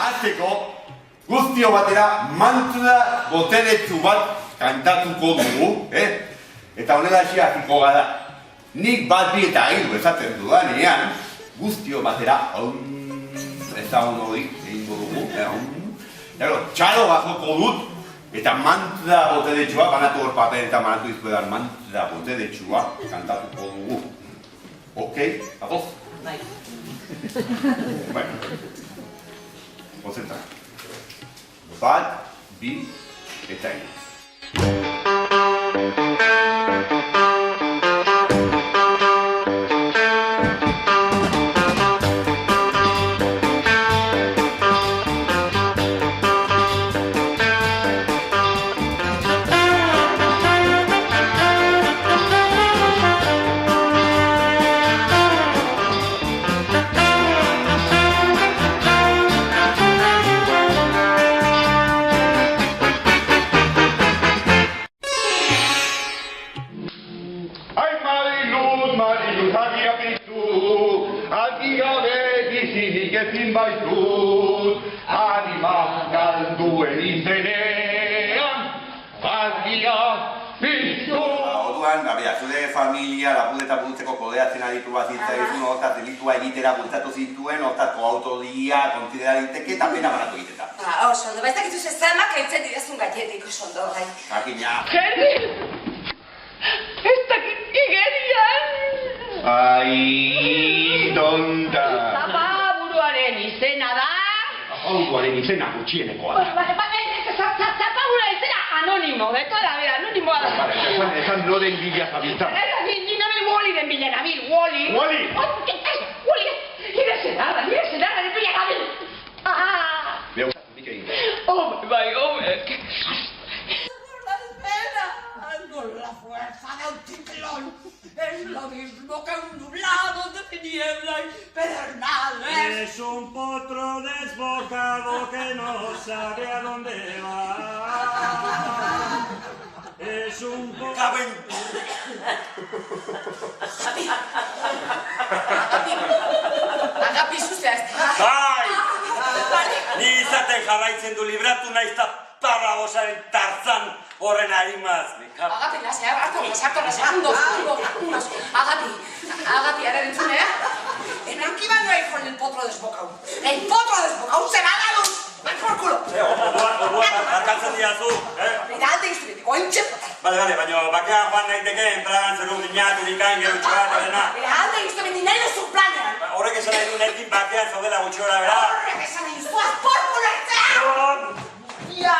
Azteko, guztio batera mantra boteretsu bat kantatuko dugu, Eta honela hasiko gara. Nik bat bi eta hiru esaten dudanean, guztio batera, ezagun hori egingo dugu, txalo bajoko dut, eta mantra boteretsua, banatu hor paper eta banatu izkuedan mantra boteretsua kantatuko dugu. Ok, apoz? Bai. Bueno, konzentra. Bat, bi eta hiru. Zure familia lapurreta burutzeko kodeatzen aditu bat zitzaizun, hortaz delitua egitera bultzatu zintuen, hortaz koautodia kontsidera diteke eta pena banatu egiteta. Oso ondo, ez dakituz ez zamak haitzen direzun gaietik, oso ondo, gai. Jakina. Jerry! Ez dakit igerian! Ai, donda! Zapaburuaren izena da... Zapaburuaren izena gutxienekoa da. Zapabura izena anonimo, de toda la vida, anonimoa da. Esan no den bila zabiltzan. Ni nabil Wally den bila nabil, Wally. Wally! Wally, nire zenada, de bila nabil. Beu, nik egin. Bai, Con la fuerza de un ciclón, es lo mismo que un nublado de tiniebla y pedernales. Es un potro desbocado que no sabe a dónde va. Es un potro... Agapi zuzea ez da. Bai! Ni izaten jarraitzen du libratu naizta parragosaren Tarzan horren harimaz. Agapi, lasea, hartu segundos. Agapi, ara entzune, En aquí va no hay con el potro desbocado. El potro desbocado se va a la luz. ¡Ven por culo! Orduan, arkantzen diazu, Mira, alde izturitiko, entxepota. Bale, baina bakean joan naiteke, enpragan zerun dinatu dikain gerutxo bat, dena. Mira, alde izturitiko, nahi duzu planean. Horrek esan nahi du nekin bakean zaudela gutxi gora, bera? Horrek esan nahi duzu, por culo ertzea! Ya!